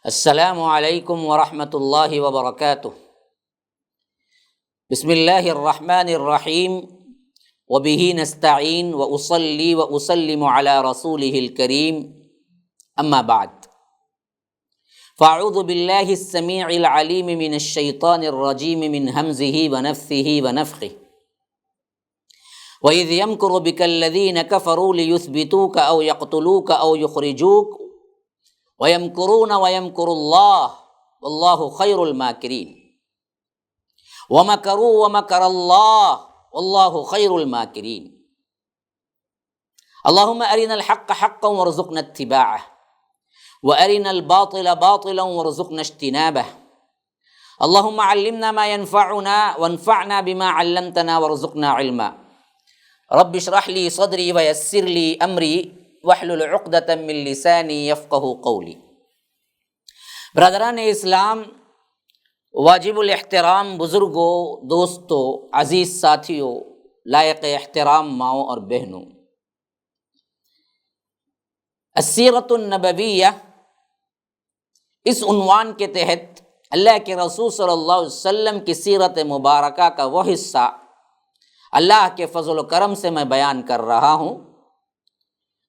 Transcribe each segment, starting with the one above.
السلام علیکم ورحمۃ اللہ وبرکاتہ۔ بسم اللہ الرحمن الرحیم وبہ نستعین واصلی واسلم علی رسولہ الکریم اما بعد فاعوذ باللہ السمیع العلیم من الشیطان الرجیم من ہمزہ ونفثہ ونفخہ وَإِذْ يَمْكُرُ بِكَ الَّذِينَ كَفَرُوا لِيُثْبِتُوكَ أَوْ يَقْتُلُوكَ أَوْ يُخْرِجُوكَ وَيَمْكُرُونَ وَيَمْكُرُ اللَّهُ وَاللَّهُ خَيْرُ الْمَاكِرِينَ وَمَكَرُوا وَمَكَرَ اللَّهُ وَاللَّهُ خَيْرُ الْمَاكِرِينَ اللهم أرنا الحق حقا وارزقنا اتباعه وأرنا الباطل باطلا وارزقنا اجتنابه اللهم علمنا ما ينفعنا وانفعنا بما علمتنا وارزقنا علما رب اشرح لي صدري ويسر لي امری واحلل عقدۃ من لسانی یفقهوا قولی۔ برادران اسلام، واجب الاحترام بزرگوں، دوستوں، عزیز ساتھیوں، لائق احترام ماؤں اور بہنوں، السیرۃ النبویہ اس عنوان کے تحت اللہ کے رسول صلی اللہ علیہ وسلم کی سیرت مبارکہ کا وہ حصہ اللہ کے فضل و کرم سے میں بیان کر رہا ہوں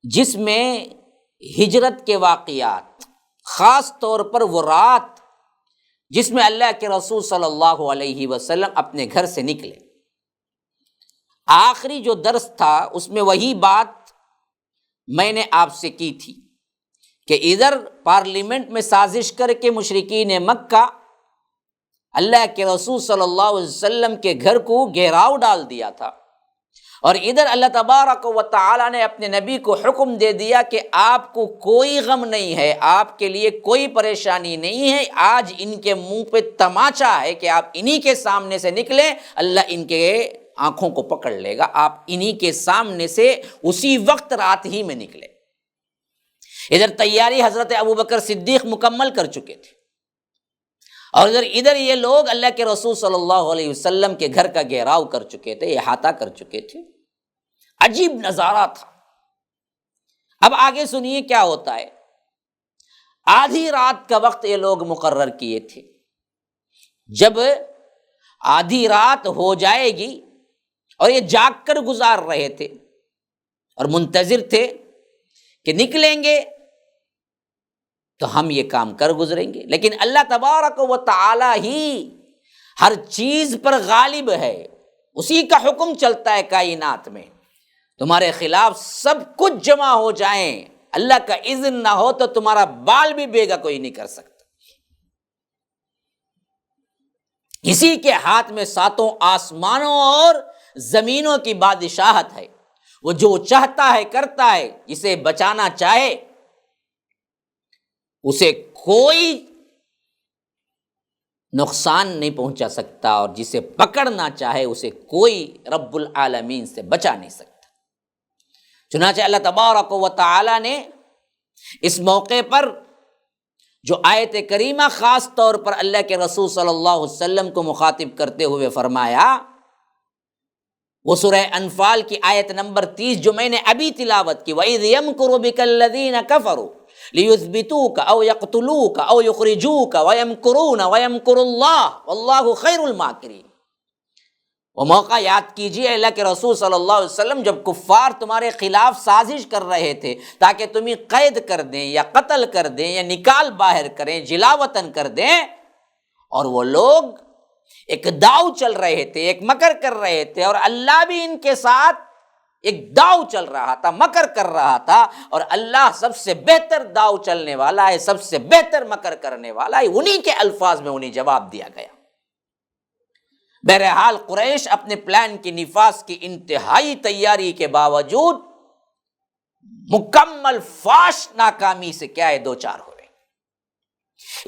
جس میں ہجرت کے واقعات، خاص طور پر وہ رات جس میں اللہ کے رسول صلی اللہ علیہ وسلم اپنے گھر سے نکلے، آخری جو درس تھا اس میں وہی بات میں نے آپ سے کی تھی کہ ادھر پارلیمنٹ میں سازش کر کے مشرکین مکہ اللہ کے رسول صلی اللہ علیہ وسلم کے گھر کو گھیراؤ ڈال دیا تھا، اور ادھر اللہ تبارک و تعالی نے اپنے نبی کو حکم دے دیا کہ آپ کو کوئی غم نہیں ہے، آپ کے لیے کوئی پریشانی نہیں ہے، آج ان کے منہ پہ تماچا ہے کہ آپ انہی کے سامنے سے نکلیں، اللہ ان کے آنکھوں کو پکڑ لے گا، آپ انہی کے سامنے سے اسی وقت رات ہی میں نکلے۔ ادھر تیاری حضرت ابوبکر صدیق مکمل کر چکے تھے، اور ادھر یہ لوگ اللہ کے رسول صلی اللہ علیہ وسلم کے گھر کا گھیراؤ کر چکے تھے، احاطہ کر چکے تھے۔ عجیب نظارہ تھا۔ اب آگے سنیے کیا ہوتا ہے۔ آدھی رات کا وقت یہ لوگ مقرر کیے تھے، جب آدھی رات ہو جائے گی اور یہ جاگ کر گزار رہے تھے اور منتظر تھے کہ نکلیں گے تو ہم یہ کام کر گزریں گے، لیکن اللہ تبارک و تعالی ہی ہر چیز پر غالب ہے، اسی کا حکم چلتا ہے کائنات میں۔ تمہارے خلاف سب کچھ جمع ہو جائیں، اللہ کا اذن نہ ہو تو تمہارا بال بھی بیگا کوئی نہیں کر سکتا۔ اسی کے ہاتھ میں ساتوں آسمانوں اور زمینوں کی بادشاہت ہے، وہ جو چاہتا ہے کرتا ہے، جسے بچانا چاہے اسے کوئی نقصان نہیں پہنچا سکتا، اور جسے پکڑنا چاہے اسے کوئی رب العالمین سے بچا نہیں سکتا۔ چنانچہ اللہ تبارک و تعالی نے اس موقع پر جو آیت کریمہ خاص طور پر اللہ کے رسول صلی اللہ علیہ وسلم کو مخاطب کرتے ہوئے فرمایا، وہ سورہ انفال کی آیت نمبر 30 جو میں نے ابھی تلاوت کی، وَإِذْ يَمْكُرُ بِكَ الَّذِينَ كَفَرُوا لِيُثْبِتُوكَ أَوْ يَقْتُلُوكَ أَوْ يُخْرِجُوكَ وَيَمْكُرُونَ وَيَمْكُرُ اللَّهُ وَاللَّهُ خَيْرُ الْمَاكِرِينَ۔ وہ موقع یاد کیجئے اللہ کے رسول صلی اللہ علیہ وسلم جب کفار تمہارے خلاف سازش کر رہے تھے تاکہ تمہیں قید کر دیں یا قتل کر دیں یا نکال باہر کریں، جلا وطن کر دیں، اور وہ لوگ ایک داؤ چل رہے تھے، ایک مکر کر رہے تھے، اور اللہ بھی ان کے ساتھ ایک داؤ چل رہا تھا، مکر کر رہا تھا، اور اللہ سب سے بہتر داؤ چلنے والا ہے، سب سے بہتر مکر کرنے والا ہے، انہی کے الفاظ میں انہیں جواب دیا گیا۔ بہرحال قریش اپنے پلان کی نفاذ کی انتہائی تیاری کے باوجود مکمل فاش ناکامی سے کیا ہے دوچار ہوئے۔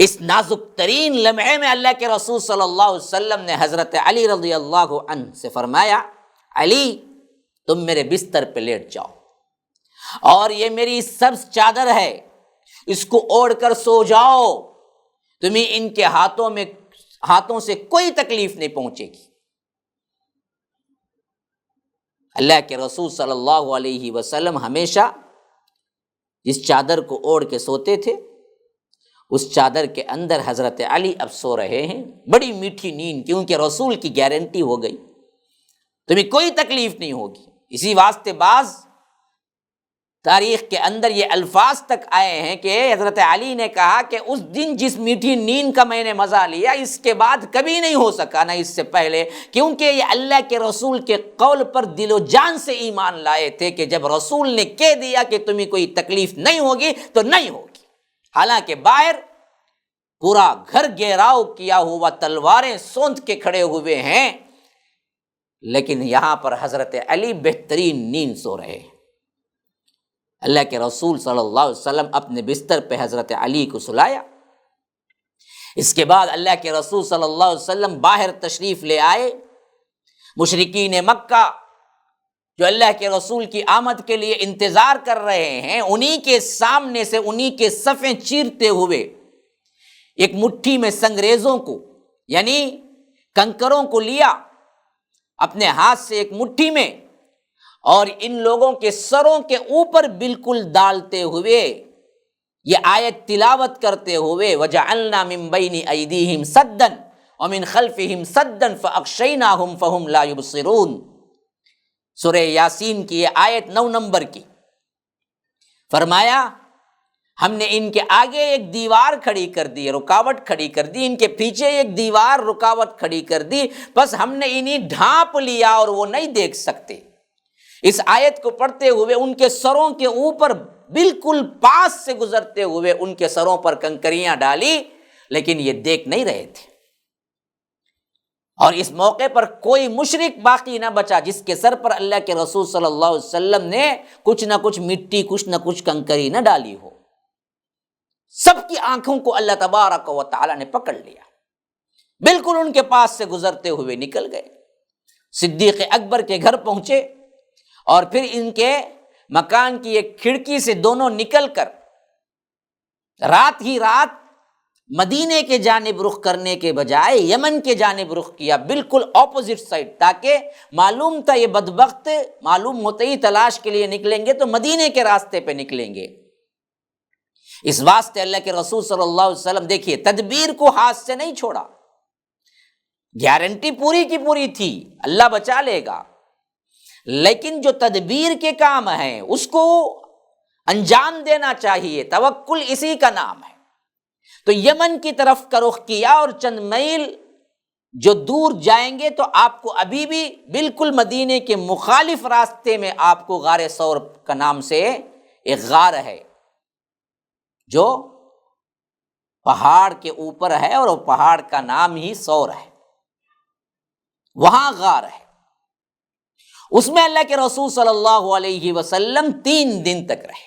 اس نازک ترین لمحے میں اللہ کے رسول صلی اللہ علیہ وسلم نے حضرت علی رضی اللہ عنہ سے فرمایا، علی تم میرے بستر پہ لیٹ جاؤ، اور یہ میری سبز چادر ہے، اس کو اوڑھ کر سو جاؤ، تمہیں ان کے ہاتھوں سے کوئی تکلیف نہیں پہنچے گی۔ اللہ کے رسول صلی اللہ علیہ وسلم ہمیشہ جس چادر کو اوڑھ کے سوتے تھے اس چادر کے اندر حضرت علی اب سو رہے ہیں، بڑی میٹھی نیند، کیونکہ رسول کی گارنٹی ہو گئی تمہیں کوئی تکلیف نہیں ہوگی۔ اسی واسطے بعض تاریخ کے اندر یہ الفاظ تک آئے ہیں کہ حضرت علی نے کہا کہ اس دن جس میٹھی نیند کا میں نے مزہ لیا اس کے بعد کبھی نہیں ہو سکا، نہ اس سے پہلے، کیونکہ یہ اللہ کے رسول کے قول پر دل و جان سے ایمان لائے تھے کہ جب رسول نے کہہ دیا کہ تمہیں کوئی تکلیف نہیں ہوگی تو نہیں ہوگی۔ حالانکہ باہر پورا گھر گھیراؤ کیا ہوا تلواریں سونت کے کھڑے ہوئے ہیں، لیکن یہاں پر حضرت علی بہترین نیند سو رہے ہیں۔ اللہ کے رسول صلی اللہ علیہ وسلم اپنے بستر پہ حضرت علی کو سلایا۔ اس کے بعد اللہ کے رسول صلی اللہ علیہ وسلم باہر تشریف لے آئے۔ مشرکین مکہ جو اللہ کے رسول کی آمد کے لیے انتظار کر رہے ہیں، انہی کے سامنے سے انہی کے صفیں چیرتے ہوئے ایک مٹھی میں سنگریزوں کو یعنی کنکروں کو لیا اپنے ہاتھ سے ایک مٹھی میں، اور ان لوگوں کے سروں کے اوپر بالکل ڈالتے ہوئے یہ آیت تلاوت کرتے ہوئے وَجَعَلْنَا مِن بَيْنِ أَيْدِيهِمْ سَدًّا وَمِن خَلْفِهِمْ سَدًّا فَأَغْشَيْنَاهُمْ فَهُمْ لَا يُبْصِرُونَ۔ سورہ یاسین کی یہ آیت 9 نمبر کی، فرمایا ہم نے ان کے آگے ایک دیوار کھڑی کر دی، رکاوٹ کھڑی کر دی، ان کے پیچھے ایک دیوار رکاوٹ کھڑی کر دی، بس ہم نے انہیں ڈھانپ لیا اور وہ نہیں دیکھ سکتے۔ اس آیت کو پڑھتے ہوئے ان کے سروں کے اوپر بالکل پاس سے گزرتے ہوئے ان کے سروں پر کنکریاں ڈالی، لیکن یہ دیکھ نہیں رہے تھے۔ اور اس موقع پر کوئی مشرک باقی نہ بچا جس کے سر پر اللہ کے رسول صلی اللہ علیہ وسلم نے کچھ نہ کچھ مٹی، کچھ نہ کچھ کنکری نہ ڈالی ہو۔ سب کی آنکھوں کو اللہ تبارک و تعالی نے پکڑ لیا، بالکل ان کے پاس سے گزرتے ہوئے نکل گئے۔ صدیق اکبر کے گھر پہنچے اور پھر ان کے مکان کی ایک کھڑکی سے دونوں نکل کر رات ہی رات مدینے کے جانب رخ کرنے کے بجائے یمن کے جانب رخ کیا، بالکل اپوزٹ سائڈ، تاکہ معلوم تھا یہ بدبخت معلوم ہوتے ہی تلاش کے لیے نکلیں گے تو مدینے کے راستے پہ نکلیں گے۔ اس واسطے اللہ کے رسول صلی اللہ علیہ وسلم دیکھیے تدبیر کو ہاتھ سے نہیں چھوڑا، گارنٹی پوری کی پوری تھی اللہ بچا لے گا، لیکن جو تدبیر کے کام ہیں اس کو انجام دینا چاہیے، توکل اسی کا نام ہے۔ تو یمن کی طرف کا رخ کیا اور چند میل جو دور جائیں گے تو آپ کو ابھی بھی بالکل مدینے کے مخالف راستے میں آپ کو غار ثور کا نام سے ایک غار ہے جو پہاڑ کے اوپر ہے، اور وہ پہاڑ کا نام ہی ثور ہے، وہاں غار ہے۔ اس میں اللہ کے رسول صلی اللہ علیہ وسلم 3 دن تک رہے۔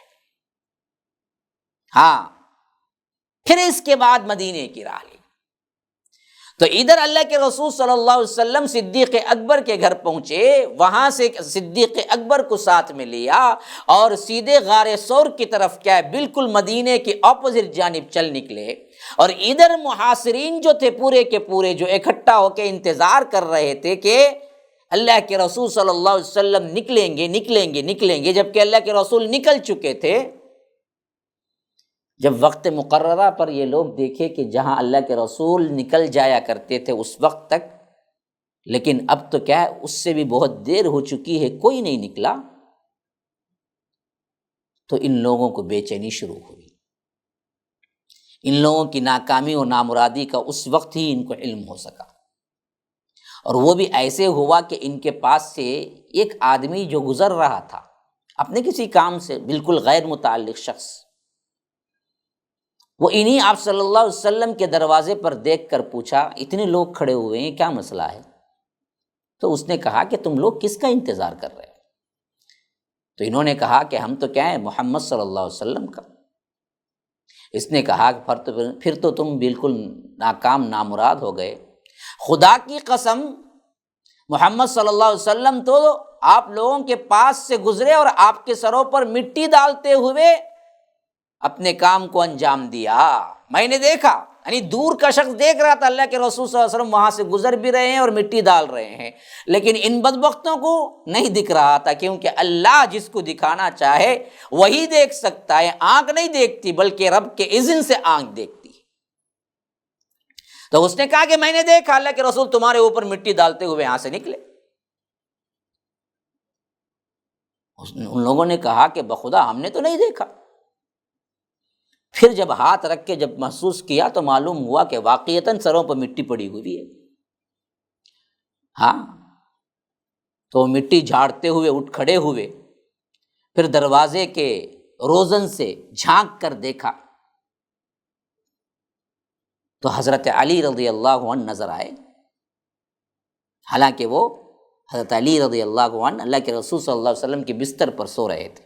ہاں، پھر اس کے بعد مدینے کی راہ لی۔ تو ادھر اللہ کے رسول صلی اللہ علیہ وسلم صدیق اکبر کے گھر پہنچے، وہاں سے صدیق اکبر کو ساتھ میں لیا اور سیدھے غار ثور کی طرف کیا ہے بالکل مدینے کی اپوزٹ جانب چل نکلے۔ اور ادھر محاصرین جو تھے پورے کے پورے جو اکٹھا ہو کے انتظار کر رہے تھے کہ اللہ کے رسول صلی اللہ علیہ وسلم نکلیں گے نکلیں گے نکلیں گے، جبکہ اللہ کے رسول نکل چکے تھے۔ جب وقت مقررہ پر یہ لوگ دیکھے کہ جہاں اللہ کے رسول نکل جایا کرتے تھے اس وقت تک، لیکن اب تو کیا ہے اس سے بھی بہت دیر ہو چکی ہے، کوئی نہیں نکلا، تو ان لوگوں کو بے چینی شروع ہوئی۔ ان لوگوں کی ناکامی اور نامرادی کا اس وقت ہی ان کو علم ہو سکا، اور وہ بھی ایسے ہوا کہ ان کے پاس سے ایک آدمی جو گزر رہا تھا اپنے کسی کام سے بالکل غیر متعلق شخص، وہ انہی آپ صلی اللہ علیہ وسلم کے دروازے پر دیکھ کر پوچھا اتنے لوگ کھڑے ہوئے ہیں کیا مسئلہ ہے؟ تو اس نے کہا کہ تم لوگ کس کا انتظار کر رہے ہیں؟ تو انہوں نے کہا کہ ہم تو کیا ہیں محمد صلی اللہ علیہ وسلم کا۔ اس نے کہا کہ پھر تو تم بالکل ناکام نامراد ہو گئے، خدا کی قسم محمد صلی اللہ علیہ وسلم تو آپ لوگوں کے پاس سے گزرے اور آپ کے سروں پر مٹی ڈالتے ہوئے اپنے کام کو انجام دیا۔ میں نے دیکھا، یعنی دور کا شخص دیکھ رہا تھا اللہ کے رسول صلی اللہ علیہ وسلم وہاں سے گزر بھی رہے ہیں اور مٹی ڈال رہے ہیں، لیکن ان بدبختوں کو نہیں دکھ رہا تھا، کیونکہ اللہ جس کو دکھانا چاہے وہی دیکھ سکتا ہے۔ آنکھ نہیں دیکھتی بلکہ رب کے اذن سے آنکھ دیکھتی ہے۔ تو اس نے کہا کہ میں نے دیکھا اللہ کے رسول تمہارے اوپر مٹی ڈالتے ہوئے یہاں سے نکلے۔ ان لوگوں نے کہا کہ بخدا ہم نے تو نہیں دیکھا۔ پھر جب ہاتھ رکھ کے جب محسوس کیا تو معلوم ہوا کہ واقعتاً سروں پر مٹی پڑی ہوئی ہے۔ ہاں، تو مٹی جھاڑتے ہوئے اٹھ کھڑے ہوئے، پھر دروازے کے روزن سے جھانک کر دیکھا تو حضرت علی رضی اللہ عنہ نظر آئے۔ حالانکہ وہ حضرت علی رضی اللہ عنہ اللہ کے رسول صلی اللہ علیہ وسلم کے بستر پر سو رہے تھے۔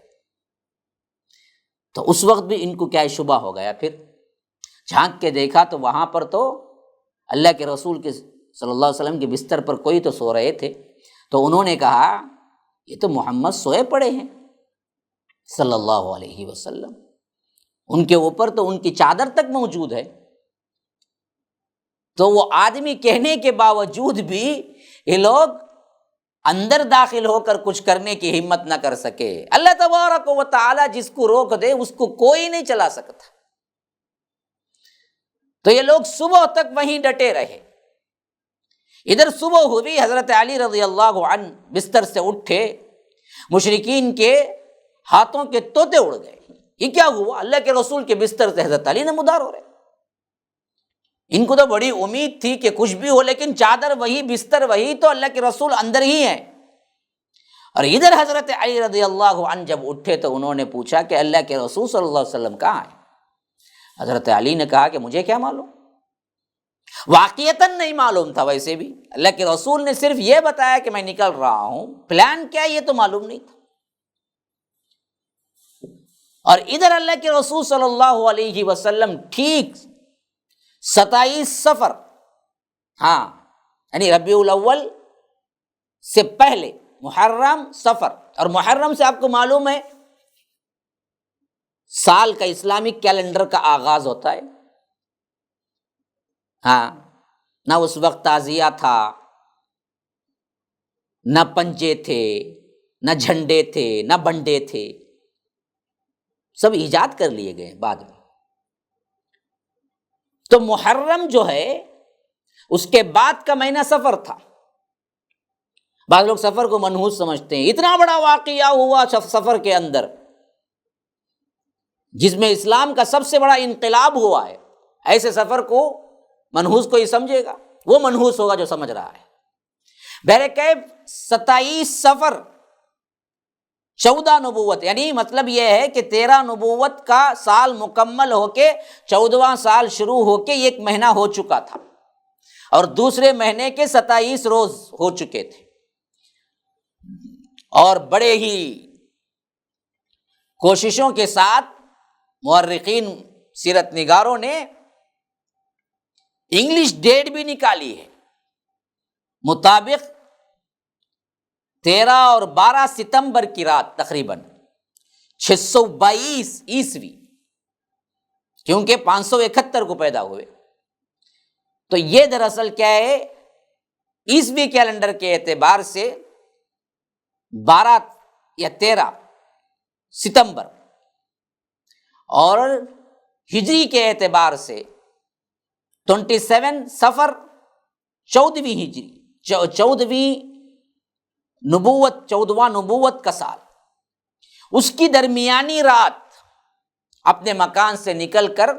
تو اس وقت بھی ان کو کیا شبہ ہو گیا، پھر جھانک کے دیکھا تو وہاں پر تو اللہ کے رسول کے صلی اللہ علیہ وسلم کے بستر پر کوئی تو سو رہے تھے۔ تو انہوں نے کہا یہ تو محمد سوئے پڑے ہیں صلی اللہ علیہ وسلم، ان کے اوپر تو ان کی چادر تک موجود ہے۔ تو وہ آدمی کہنے کے باوجود بھی یہ لوگ اندر داخل ہو کر کچھ کرنے کی ہمت نہ کر سکے۔ اللہ تبارک و تعالی جس کو روک دے اس کو کوئی نہیں چلا سکتا۔ تو یہ لوگ صبح تک وہیں ڈٹے رہے۔ ادھر صبح ہوئی، حضرت علی رضی اللہ عنہ بستر سے اٹھے، مشرکین کے ہاتھوں کے طوطے اڑ گئے۔ یہ کیا ہوا؟ اللہ کے رسول کے بستر سے حضرت علی نمودار ہو رہے۔ ان کو تو بڑی امید تھی کہ کچھ بھی ہو، لیکن چادر وہی، بستر وہی، تو اللہ کے رسول اندر ہی ہیں۔ اور ادھر حضرت علی رضی اللہ عنہ جب اٹھے تو انہوں نے پوچھا کہ اللہ کے رسول صلی اللہ علیہ وسلم کہاں ہیں؟ حضرت علی نے کہا کہ مجھے کیا معلوم، واقعتاً نہیں معلوم تھا۔ ویسے بھی اللہ کے رسول نے صرف یہ بتایا کہ میں نکل رہا ہوں، پلان کیا یہ تو معلوم نہیں تھا۔ اور ادھر اللہ کے رسول صلی اللہ علیہ وسلم ٹھیک 27 صفر، ہاں یعنی ربیع الاول سے پہلے محرم، صفر، اور محرم سے آپ کو معلوم ہے سال کا اسلامک کیلنڈر کا آغاز ہوتا ہے۔ ہاں، نہ اس وقت تعزیہ تھا، نہ پنجے تھے، نہ جھنڈے تھے، نہ بنڈے تھے، سب ایجاد کر لیے گئے بعد میں۔ تو محرم جو ہے اس کے بعد کا مہینہ صفر تھا۔ بعض لوگ سفر کو منحوس سمجھتے ہیں، اتنا بڑا واقعہ ہوا سفر کے اندر جس میں اسلام کا سب سے بڑا انقلاب ہوا ہے، ایسے سفر کو منحوس کوئی سمجھے گا، وہ منحوس ہوگا جو سمجھ رہا ہے۔ بہرکیف 27 صفر 14 نبوت، یعنی مطلب یہ ہے کہ 13 نبوت کا سال مکمل ہو کے 14واں سال شروع ہو کے ایک مہینہ ہو چکا تھا، اور دوسرے مہینے کے 27 روز ہو چکے تھے۔ اور بڑے ہی کوششوں کے ساتھ مورخین، سیرت نگاروں نے انگلش ڈیٹ بھی نکالی ہے، مطابق 13 اور 12 ستمبر کی رات تقریباً 622 عیسوی، کیونکہ 571 کو پیدا ہوئے، تو یہ دراصل کیا ہے، عیسوی کیلنڈر کے اعتبار سے 12 یا 13 ستمبر، اور ہجری کے اعتبار سے 27 صفر 14ویں ہجری، 14ویں نبوت، 14واں نبوت کا سال، اس کی درمیانی رات اپنے مکان سے نکل کر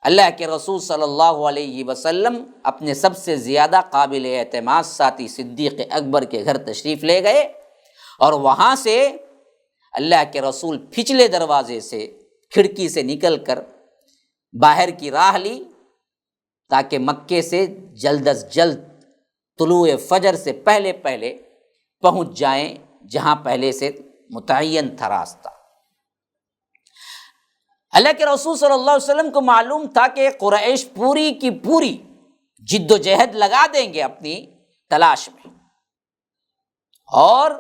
اللہ کے رسول صلی اللہ علیہ وسلم اپنے سب سے زیادہ قابل اعتماد ساتھی صدیق اکبر کے گھر تشریف لے گئے، اور وہاں سے اللہ کے رسول پچھلے دروازے سے، کھڑکی سے نکل کر باہر کی راہ لی تاکہ مکے سے جلد از جلد طلوع فجر سے پہلے پہلے پہنچ جائیں جہاں پہلے سے متعین تھا راستہ۔ اللہ کے رسول صلی اللہ علیہ وسلم کو معلوم تھا کہ قریش پوری کی پوری جد و جہد لگا دیں گے اپنی تلاش میں، اور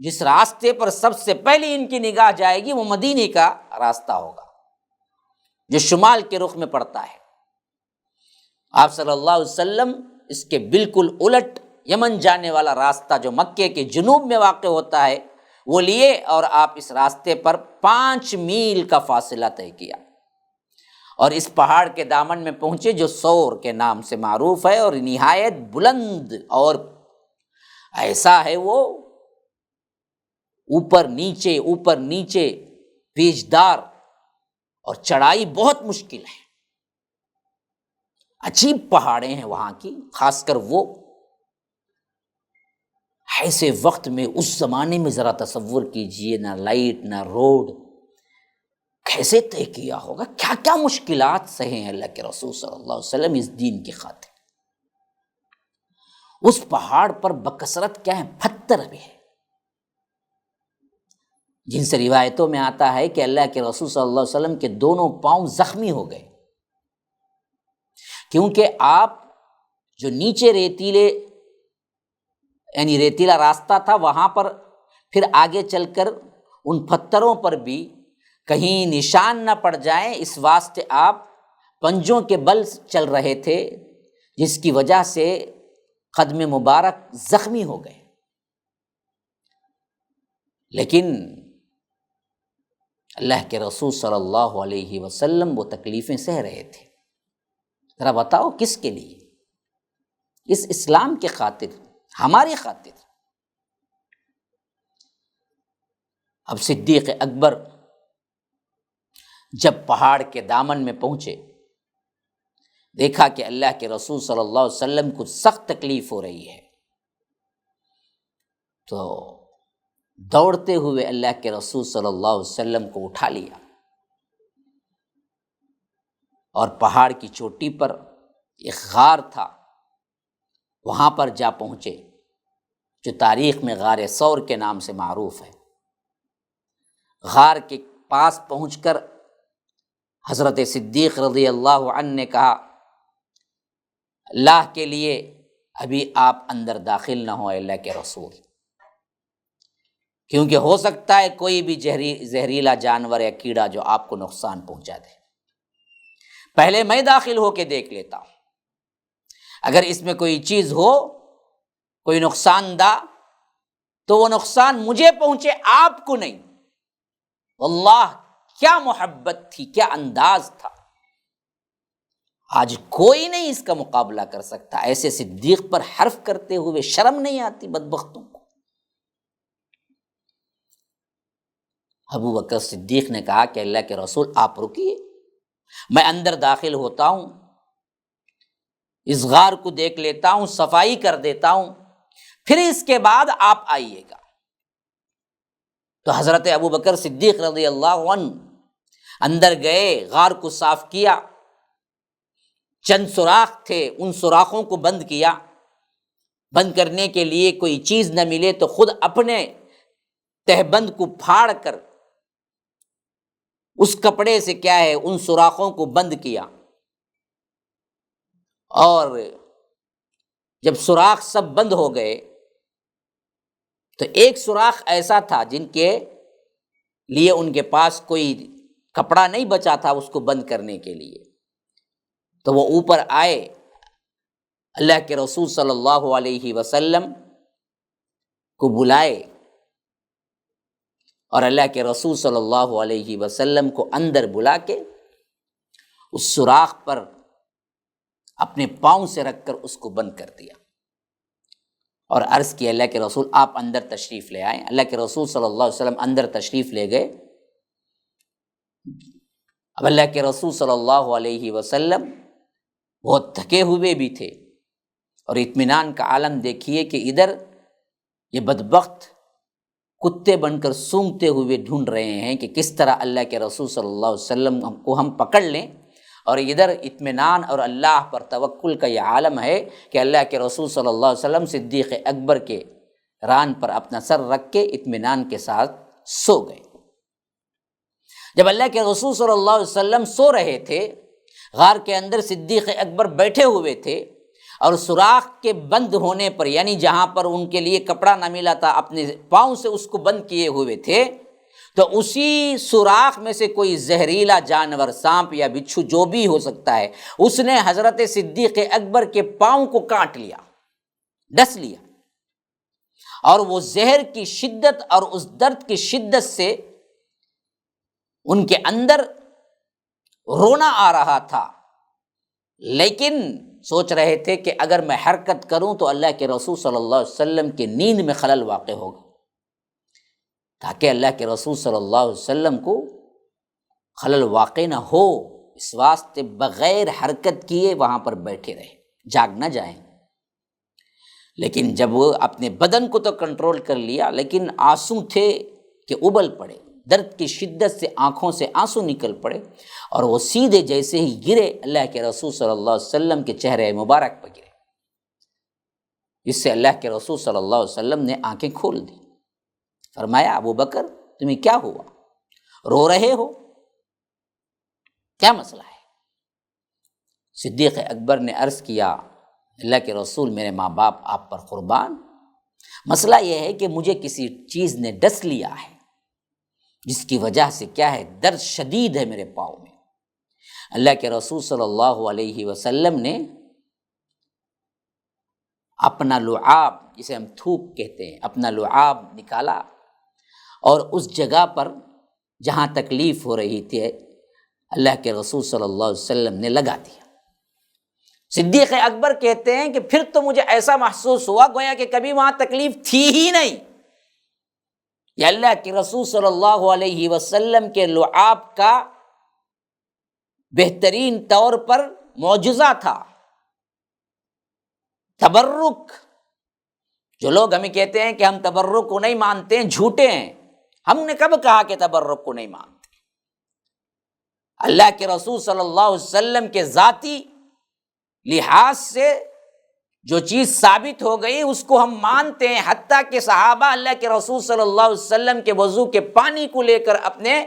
جس راستے پر سب سے پہلے ان کی نگاہ جائے گی وہ مدینے کا راستہ ہوگا جو شمال کے رخ میں پڑتا ہے۔ آپ صلی اللہ علیہ وسلم اس کے بالکل الٹ یمن جانے والا راستہ جو مکے کے جنوب میں واقع ہوتا ہے وہ لیے، اور آپ اس راستے پر 5 میل کا فاصلہ طے کیا، اور اس پہاڑ کے دامن میں پہنچے جو سور کے نام سے معروف ہے اور نہایت بلند اور ایسا ہے، وہ اوپر نیچے پیچدار اور چڑھائی بہت مشکل ہے، عجیب پہاڑیں ہیں وہاں کی، خاص کر وہ ایسے وقت میں، اس زمانے میں ذرا تصور کیجئے، نہ لائٹ نہ روڈ، کیسے طے کیا ہوگا، کیا کیا مشکلات سہے ہیں اللہ کے رسول صلی اللہ علیہ وسلم اس دین کی خاطر۔ اس پہاڑ پر بکثرت کیا ہے، پتھر بھی ہے، جن سے روایتوں میں آتا ہے کہ اللہ کے رسول صلی اللہ علیہ وسلم کے دونوں پاؤں زخمی ہو گئے، کیونکہ آپ جو نیچے ریتیلا راستہ تھا، وہاں پر پھر آگے چل کر ان پتھروں پر بھی کہیں نشان نہ پڑ جائیں، اس واسطے آپ پنجوں کے بل چل رہے تھے، جس کی وجہ سے قدم مبارک زخمی ہو گئے۔ لیکن اللہ کے رسول صلی اللہ علیہ وسلم وہ تکلیفیں سہ رہے تھے، ذرا بتاؤ کس کے لیے؟ اس اسلام کے خاطر، ہماری خاطر۔ اب صدیق اکبر جب پہاڑ کے دامن میں پہنچے، دیکھا کہ اللہ کے رسول صلی اللہ علیہ وسلم کو سخت تکلیف ہو رہی ہے، تو دوڑتے ہوئے اللہ کے رسول صلی اللہ علیہ وسلم کو اٹھا لیا اور پہاڑ کی چوٹی پر ایک غار تھا، وہاں پر جا پہنچے، جو تاریخ میں غار ثور کے نام سے معروف ہے۔ غار کے پاس پہنچ کر حضرت صدیق رضی اللہ عنہ نے کہا، اللہ کے لیے ابھی آپ اندر داخل نہ ہوں اللہ کے رسول، کیونکہ ہو سکتا ہے کوئی بھی زہریلا جانور یا کیڑا جو آپ کو نقصان پہنچا دے، پہلے میں داخل ہو کے دیکھ لیتا ہوں، اگر اس میں کوئی چیز ہو، کوئی نقصان دہ، تو وہ نقصان مجھے پہنچے، آپ کو نہیں۔ واللہ کیا محبت تھی، کیا انداز تھا، آج کوئی نہیں اس کا مقابلہ کر سکتا۔ ایسے صدیق پر حرف کرتے ہوئے شرم نہیں آتی بدبختوں کو؟ ابو بکر صدیق نے کہا کہ اللہ کے رسول آپ رکیے، میں اندر داخل ہوتا ہوں، اس غار کو دیکھ لیتا ہوں، صفائی کر دیتا ہوں، پھر اس کے بعد آپ آئیے گا۔ تو حضرت ابو بکر صدیق رضی اللہ عنہ اندر گئے، غار کو صاف کیا، چند سوراخ تھے، ان سوراخوں کو بند کیا، بند کرنے کے لیے کوئی چیز نہ ملے تو خود اپنے تہبند کو پھاڑ کر اس کپڑے سے کیا ہے ان سوراخوں کو بند کیا، اور جب سوراخ سب بند ہو گئے تو ایک سوراخ ایسا تھا جن کے لیے ان کے پاس کوئی کپڑا نہیں بچا تھا اس کو بند کرنے کے لیے، تو وہ اوپر آئے، اللہ کے رسول صلی اللہ علیہ وسلم کو بلائے، اور اللہ کے رسول صلی اللہ علیہ وسلم کو اندر بلا کے اس سوراخ پر اپنے پاؤں سے رکھ کر اس کو بند کر دیا، اور عرض کیا اللہ کے رسول آپ اندر تشریف لے آئیں۔ اللہ کے رسول صلی اللہ علیہ وسلم اندر تشریف لے گئے۔ اب اللہ کے رسول صلی اللہ علیہ وسلم بہت تھکے ہوئے بھی تھے، اور اطمینان کا عالم دیکھیے کہ ادھر یہ بدبخت کتے بن کر سونگتے ہوئے ڈھونڈ رہے ہیں کہ کس طرح اللہ کے رسول صلی اللہ علیہ وسلم کو ہم پکڑ لیں، اور ادھر اطمینان اور اللہ پر توکل کا یہ عالم ہے کہ اللہ کے رسول صلی اللہ علیہ وسلم صدیق اکبر کے ران پر اپنا سر رکھ کے اطمینان کے ساتھ سو گئے۔ جب اللہ کے رسول صلی اللہ علیہ وسلم سو رہے تھے، غار کے اندر صدیق اکبر بیٹھے ہوئے تھے، اور سوراخ کے بند ہونے پر، یعنی جہاں پر ان کے لیے کپڑا نہ ملا تھا، اپنے پاؤں سے اس کو بند کیے ہوئے تھے، تو اسی سوراخ میں سے کوئی زہریلا جانور، سانپ یا بچھو جو بھی ہو سکتا ہے، اس نے حضرت صدیق اکبر کے پاؤں کو کاٹ لیا، ڈس لیا، اور وہ زہر کی شدت اور اس درد کی شدت سے ان کے اندر رونا آ رہا تھا، لیکن سوچ رہے تھے کہ اگر میں حرکت کروں تو اللہ کے رسول صلی اللہ علیہ وسلم کی نیند میں خلل واقع ہوگا، تاکہ اللہ کے رسول صلی اللہ علیہ وسلم کو خلل واقع نہ ہو، اس واسطے بغیر حرکت کیے وہاں پر بیٹھے رہے، جاگ نہ جائیں۔ لیکن جب وہ اپنے بدن کو تو کنٹرول کر لیا، لیکن آنسو تھے کہ ابل پڑے، درد کی شدت سے آنکھوں سے آنسو نکل پڑے، اور وہ سیدھے جیسے ہی گرے اللہ کے رسول صلی اللہ علیہ وسلم کے چہرے مبارک پر گرے، اس سے اللہ کے رسول صلی اللہ علیہ وسلم نے آنکھیں کھول دی۔ فرمایا ابو بکر تمہیں کیا ہوا، رو رہے ہو، کیا مسئلہ ہے؟ صدیق اکبر نے عرض کیا اللہ کے رسول میرے ماں باپ آپ پر قربان، مسئلہ یہ ہے کہ مجھے کسی چیز نے ڈس لیا ہے، جس کی وجہ سے کیا ہے، درد شدید ہے میرے پاؤں میں۔ اللہ کے رسول صلی اللہ علیہ وسلم نے اپنا لعاب، جسے ہم تھوک کہتے ہیں، اپنا لعاب نکالا اور اس جگہ پر جہاں تکلیف ہو رہی تھی اللہ کے رسول صلی اللہ علیہ وسلم نے لگا دیا۔ صدیق اکبر کہتے ہیں کہ پھر تو مجھے ایسا محسوس ہوا گویا کہ کبھی وہاں تکلیف تھی ہی نہیں، یہ اللہ کے رسول صلی اللہ علیہ وسلم کے لعاب کا بہترین طور پر معجزہ تھا۔ تبرک، جو لوگ ہمیں کہتے ہیں کہ ہم تبرک کو نہیں مانتے ہیں، جھوٹے ہیں۔ ہم نے کب کہا کہ تبرک کو نہیں مانتے؟ اللہ کے رسول صلی اللہ علیہ وسلم کے ذاتی لحاظ سے جو چیز ثابت ہو گئی اس کو ہم مانتے ہیں، حتیٰ کہ صحابہ اللہ کے رسول صلی اللہ علیہ وسلم کے وضو کے پانی کو لے کر اپنے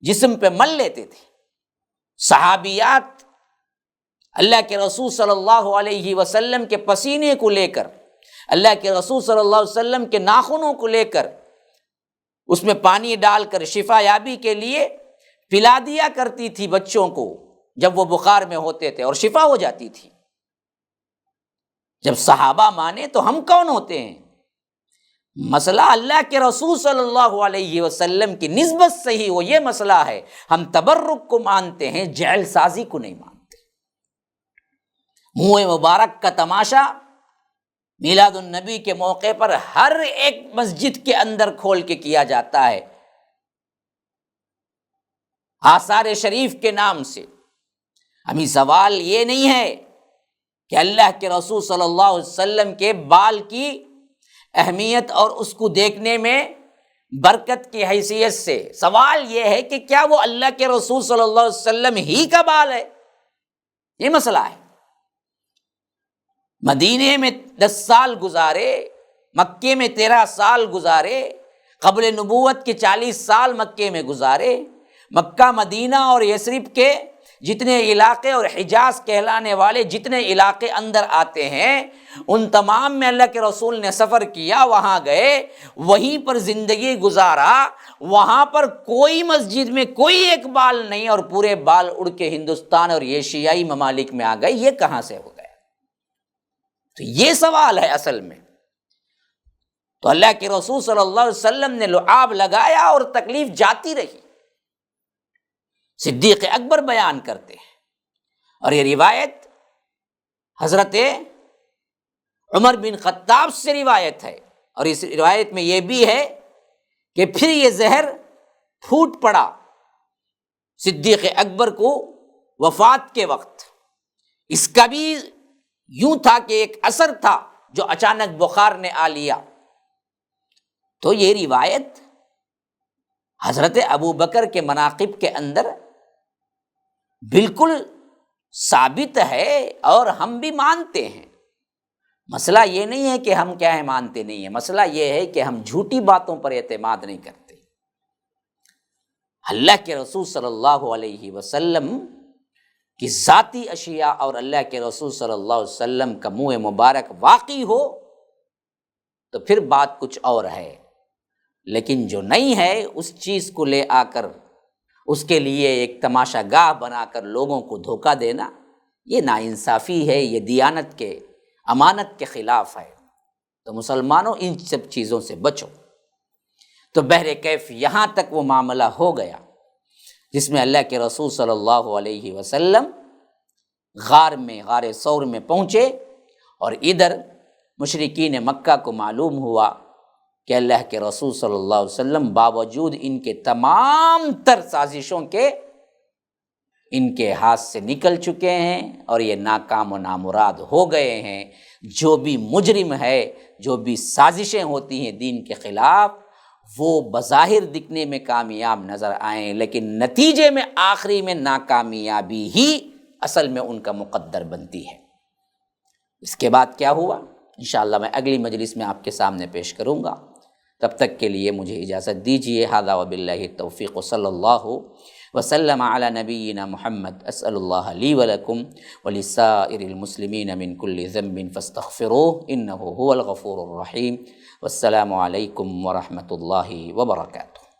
جسم پہ مل لیتے تھے۔ صحابیات اللہ کے رسول صلی اللہ علیہ وسلم کے پسینے کو لے کر، اللہ کے رسول صلی اللہ علیہ وسلم کے ناخنوں کو لے کر اس میں پانی ڈال کر شفا یابی کے لیے پلا دیا کرتی تھی بچوں کو جب وہ بخار میں ہوتے تھے، اور شفا ہو جاتی تھی۔ جب صحابہ مانے تو ہم کون ہوتے ہیں؟ مسئلہ اللہ کے رسول صلی اللہ علیہ وسلم کی نسبت سے ہی وہ یہ مسئلہ ہے۔ ہم تبرک کو مانتے ہیں، جعل سازی کو نہیں مانتے۔ منہ مبارک کا تماشا میلاد النبی کے موقع پر ہر ایک مسجد کے اندر کھول کے کیا جاتا ہے، آثار شریف کے نام سے۔ ہمیں سوال یہ نہیں ہے کہ اللہ کے رسول صلی اللہ علیہ وسلم کے بال کی اہمیت اور اس کو دیکھنے میں برکت کی حیثیت سے، سوال یہ ہے کہ کیا وہ اللہ کے رسول صلی اللہ علیہ وسلم ہی کا بال ہے؟ یہ مسئلہ ہے۔ مدینے میں 10 سال گزارے، مکے میں 13 سال گزارے، قبل نبوت کے 40 سال مکے میں گزارے، مکہ مدینہ اور یثرب کے جتنے علاقے اور حجاز کہلانے والے جتنے علاقے اندر آتے ہیں ان تمام میں اللہ کے رسول نے سفر کیا، وہاں گئے، وہیں پر زندگی گزارا، وہاں پر کوئی مسجد میں کوئی ایک بال نہیں، اور پورے بال اڑ کے ہندوستان اور ایشیائی ممالک میں آ گئے۔ یہ کہاں سے ہو گیا؟ تو یہ سوال ہے اصل میں۔ تو اللہ کے رسول صلی اللہ علیہ وسلم نے لعاب لگایا اور تکلیف جاتی رہی۔ صدیق اکبر بیان کرتے ہیں، اور یہ روایت حضرت عمر بن خطاب سے روایت ہے، اور اس روایت میں یہ بھی ہے کہ پھر یہ زہر پھوٹ پڑا صدیق اکبر کو وفات کے وقت۔ اس کا بھی یوں تھا کہ ایک اثر تھا جو اچانک بخار نے آ لیا۔ تو یہ روایت حضرت ابو بکر کے مناقب کے اندر بالکل ثابت ہے، اور ہم بھی مانتے ہیں۔ مسئلہ یہ نہیں ہے کہ ہم کیا ہے مانتے نہیں ہیں، مسئلہ یہ ہے کہ ہم جھوٹی باتوں پر اعتماد نہیں کرتے۔ اللہ کے رسول صلی اللہ علیہ وسلم کی ذاتی اشیاء اور اللہ کے رسول صلی اللہ علیہ وسلم کا منہ مبارک واقعی ہو تو پھر بات کچھ اور ہے، لیکن جو نہیں ہے اس چیز کو لے آ کر اس کے لیے ایک تماشا گاہ بنا کر لوگوں کو دھوکہ دینا، یہ ناانصافی ہے، یہ دیانت کے امانت کے خلاف ہے۔ تو مسلمانوں ان سب چیزوں سے بچو۔ تو بہرکیف یہاں تک وہ معاملہ ہو گیا۔ جس میں اللہ کے رسول صلی اللہ علیہ وسلم غار ثور میں پہنچے، اور ادھر مشرکین مکہ کو معلوم ہوا کہ اللہ کے رسول صلی اللہ علیہ وسلم باوجود ان کے تمام تر سازشوں کے ان کے ہاتھ سے نکل چکے ہیں اور یہ ناکام و نامراد ہو گئے ہیں۔ جو بھی مجرم ہے، جو بھی سازشیں ہوتی ہیں دین کے خلاف، وہ بظاہر دکھنے میں کامیاب نظر آئیں، لیکن نتیجے میں آخری میں ناکامیابی ہی اصل میں ان کا مقدر بنتی ہے۔ اس کے بعد کیا ہوا انشاءاللہ میں اگلی مجلس میں آپ کے سامنے پیش کروں گا۔ تب تک کے لیے مجھے اجازت دیجیے۔ ھذا وباللہ التوفیق، صلی اللہ وسلم علی نبینا محمد۔ اسأل اللہ لی ولکم ولسائر المسلمین من کل ذنب فاستغفروہ انہ هو الغفور الرحیم۔ والسلام علیکم ورحمۃ اللہ وبرکاتہ۔